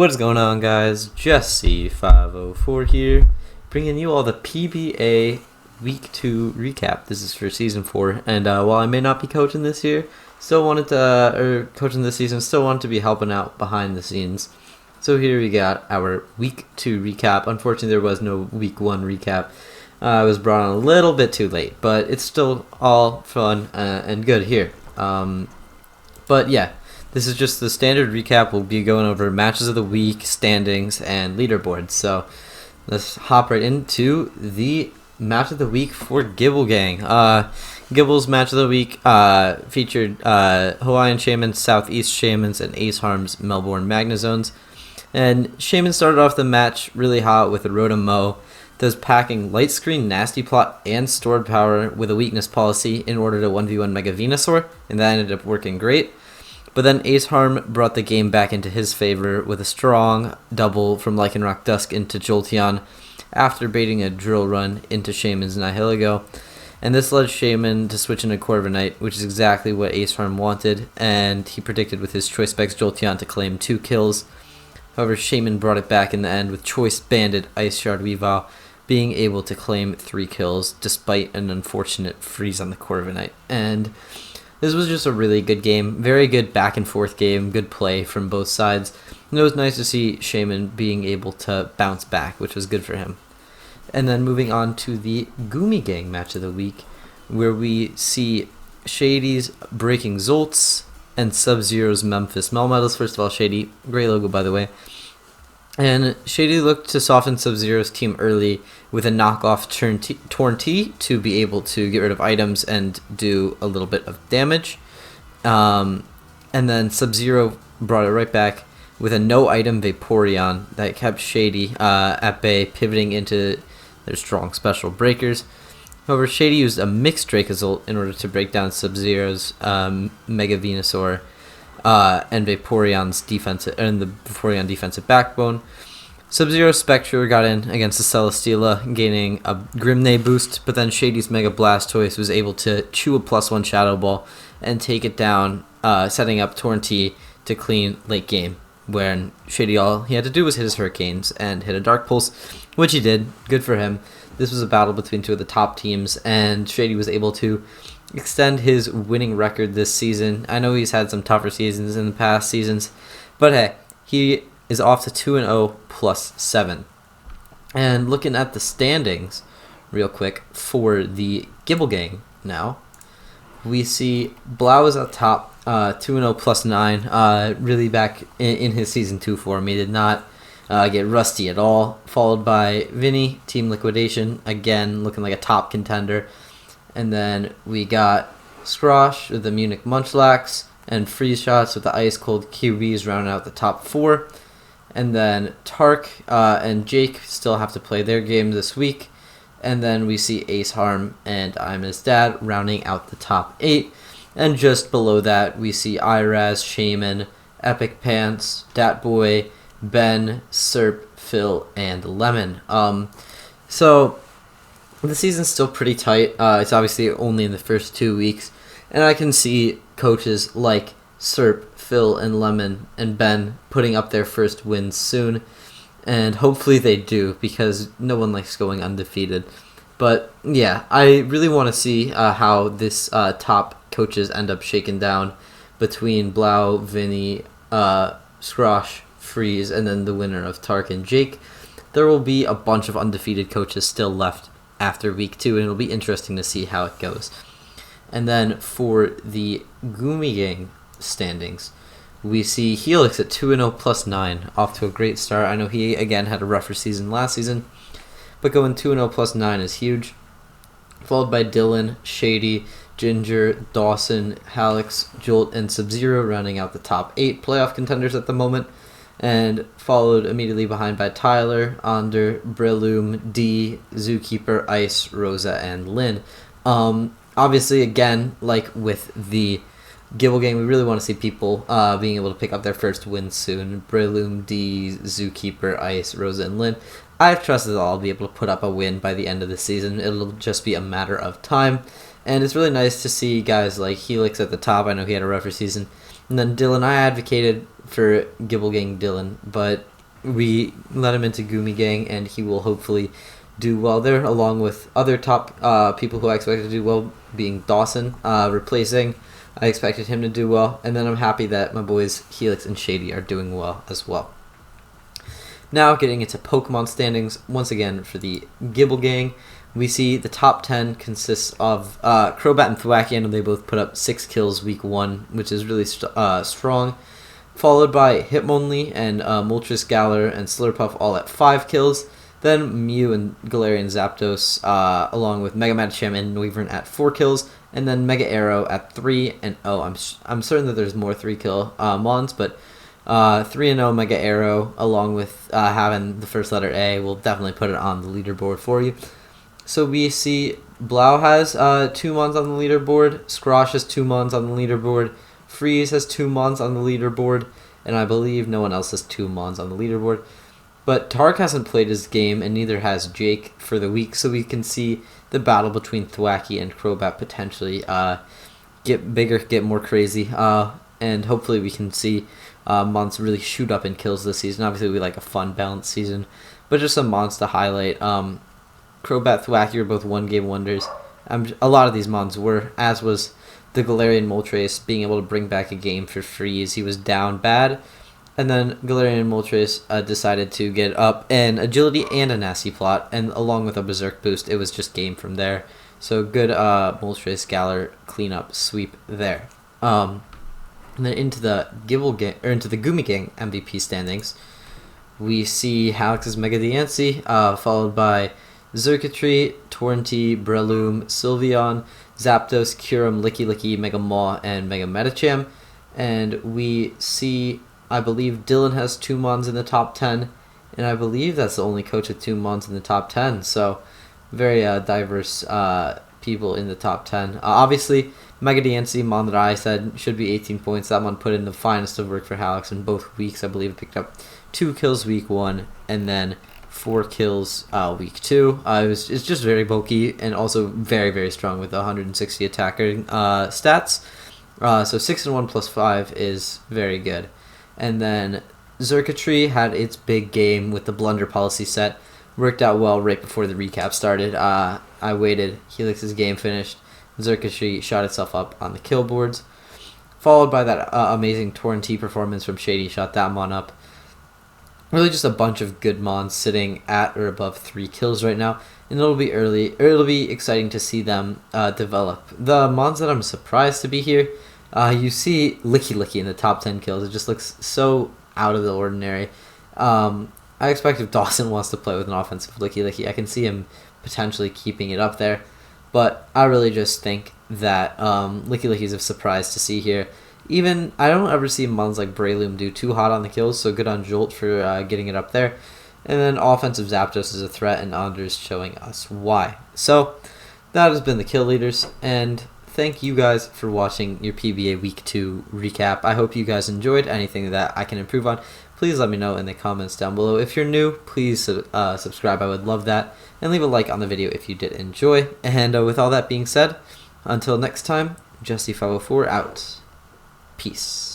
What is going on, guys? Jesse504 here, bringing you all the PBA Week 2 recap. This is for Season 4, and while I may not be coaching this year, coaching this season, still wanted to be helping out behind the scenes. So here we got our Week 2 recap. Unfortunately, there was no Week 1 recap. I was brought on a little bit too late, but it's still all fun and good here. But yeah. This is just the standard recap. We'll be going over matches of the week, standings, and leaderboards. So let's hop right into the match of the week for Gibble Gang. Gibble's match of the week featured Hawaiian Shamans, Southeast Shamans, and Ace Harm's Melbourne Magnazones. And Shaman started off the match really hot with a Rhoda Mo that was packing Light Screen, Nasty Plot, and Stored Power with a weakness policy in order to 1v1 Mega Venusaur, and that ended up working great. But then Ace Harm brought the game back into his favor with a strong double from Lycanroc Dusk into Jolteon after baiting a Drill Run into Shaman's Nihilego. And this led Shaman to switch into Corviknight, which is exactly what Ace Harm wanted, and he predicted with his Choice Specs Jolteon to claim 2 kills. However, Shaman brought it back in the end with Choice Banded Ice Shard Weavile being able to claim 3 kills despite an unfortunate freeze on the Corviknight. And this was just a really good game, very good back and forth game, good play from both sides. And it was nice to see Shaman being able to bounce back, which was good for him. And then moving on to the Gumi Gang match of the week, where we see Shady's Breaking Zolts and Sub-Zero's Memphis Melmetals. First of all, Shady, great logo by the way. And Shady looked to soften Sub-Zero's team early with a knockoff Torn T to be able to get rid of items and do a little bit of damage. And then Sub-Zero brought it right back with a no-item Vaporeon that kept Shady at bay, pivoting into their strong special breakers. However, Shady used a mixed Dracozolt in order to break down Sub-Zero's Mega Venusaur and Vaporeon's defensive and the Vaporeon defensive backbone. Sub-Zero Spectre got in against the Celesteela, gaining a Grimnay boost, but then Shady's Mega Blastoise was able to chew a +1 Shadow Ball and take it down, setting up Torn T to clean late game, when Shady all he had to do was hit his Hurricanes and hit a Dark Pulse, which he did. Good for him. This was a battle between two of the top teams, and Shady was able to extend his winning record this season. I know he's had some tougher seasons in the past seasons, but hey, he is off to 2-0 plus 7. And looking at the standings real quick for the Gibble Gang now, we see Blau is at top, 2-0 plus 9, really back in his Season 2 form. He did not get rusty at all, followed by Vinny, Team Liquidation, again looking like a top contender. And then we got Scrosh with the Munich Munchlax and Freeze Shots with the Ice Cold QBs rounding out the top 4. And then Tark and Jake still have to play their game this week. And then we see Ace Harm and I'm His Dad rounding out the top 8. And just below that, we see Iraz, Shaman, Epic Pants, Datboy, Ben, Serp, Phil, and Lemon. So the season's still pretty tight. It's obviously only in the first 2 weeks. And I can see coaches like Serp, Phil, and Lemon, and Ben putting up their first wins soon. And hopefully they do, because no one likes going undefeated. But yeah, I really want to see how this top coaches end up shaken down between Blau, Vinny, Scrosh, Freeze, and then the winner of Tark and Jake. There will be a bunch of undefeated coaches still left after week 2, and it'll be interesting to see how it goes. And then for the Gumi Gang standings, we see Helix at 2-0 plus 9, off to a great start. I know he again had a rougher season last season, but going 2-0 plus 9 is huge. Followed by Dylan, Shady, Ginger, Dawson, Halix, Jolt, and Sub-Zero rounding out the top 8 playoff contenders at the moment. And followed immediately behind by Tyler, Onder, Breloom, D, Zookeeper, Ice, Rosa, and Lynn. Obviously, again, like with the Gibble Game, we really want to see people being able to pick up their first wins soon. Breloom, D, Zookeeper, Ice, Rosa, and Lynn. I trust that I'll be able to put up a win by the end of the season. It'll just be a matter of time. And it's really nice to see guys like Helix at the top. I know he had a rougher season. And then Dylan, I advocated for Gibble Gang Dylan, but we let him into Gumi Gang, and he will hopefully do well there, along with other top people who I expected to do well, being Dawson, replacing. I expected him to do well, and then I'm happy that my boys Helix and Shady are doing well as well. Now getting into Pokemon standings, once again for the Gibble Gang, we see the top 10 consists of Crobat and Thwackey, and they both put up 6 kills week 1, which is really strong. Followed by Hitmonlee and Moltres, Galar, and Slurpuff all at 5 kills. Then Mew and Galarian Zapdos, along with Mega Medicham and Noivern at 4 kills. And then Mega Arrow at 3. And I'm certain that there's more 3-kill Mons, but 3-0 Mega Arrow, along with having the first letter A, will definitely put it on the leaderboard for you. So we see Blau has 2 Mons on the leaderboard, Scrosh has 2 Mons on the leaderboard, Freeze has 2 Mons on the leaderboard, and I believe no one else has 2 Mons on the leaderboard. But Tark hasn't played his game, and neither has Jake for the week, so we can see the battle between Thwackey and Crobat potentially get bigger, get more crazy, and hopefully we can see Mons really shoot up in kills this season. Obviously we like a fun, balanced season, but just some Mons to highlight. Crobat, Thwackey are both one-game wonders. A lot of these Mons were, as was the Galarian Moltres, being able to bring back a game for Freeze. He was down bad, and then Galarian Moltres decided to get up in agility and a nasty plot, and along with a Berserk boost, it was just game from there. So good Moltres Galar cleanup sweep there. And then into the Gumi Gang MVP standings, we see Halix's Mega Diancie, followed by Xurkitree, Torrentee, Breloom, Sylveon, Zapdos, Kyurem, Licky, Mega Maw, and Mega Medicham. And we see, I believe Dylan has 2 Mons in the top 10, and I believe that's the only coach with 2 Mons in the top 10. So very diverse people in the top 10. Obviously, Mega Diancie, Mon that I said should be 18 points. That one put in the finest of work for Halix in both weeks. I believe picked up 2 kills week 1, and then 4 kills week 2. It's just very bulky and also very, very strong with 160 attacker stats. So 6-1 plus 5 is very good. And then Xurkitree had its big game with the blunder policy set. Worked out well right before the recap started. I waited. Helix's game finished. Xurkitree shot itself up on the kill boards. Followed by that amazing Torrentee performance from Shady. Shot that Mon up. Really just a bunch of good Mons sitting at or above 3 kills right now. And it'll be exciting to see them develop. The Mons that I'm surprised to be here, you see Licky in the top 10 kills. It just looks so out of the ordinary. I expect if Dawson wants to play with an offensive Licky, I can see him potentially keeping it up there. But I really just think that Licky is a surprise to see here. Even, I don't ever see Mons like Breloom do too hot on the kills, so good on Jolt for getting it up there. And then offensive Zapdos is a threat, and Anders showing us why. So, that has been the kill leaders, and thank you guys for watching your PBA Week 2 recap. I hope you guys enjoyed. Anything that I can improve on, please let me know in the comments down below. If you're new, please subscribe. I would love that. And leave a like on the video if you did enjoy. And with all that being said, until next time, Jesse504 out. Peace.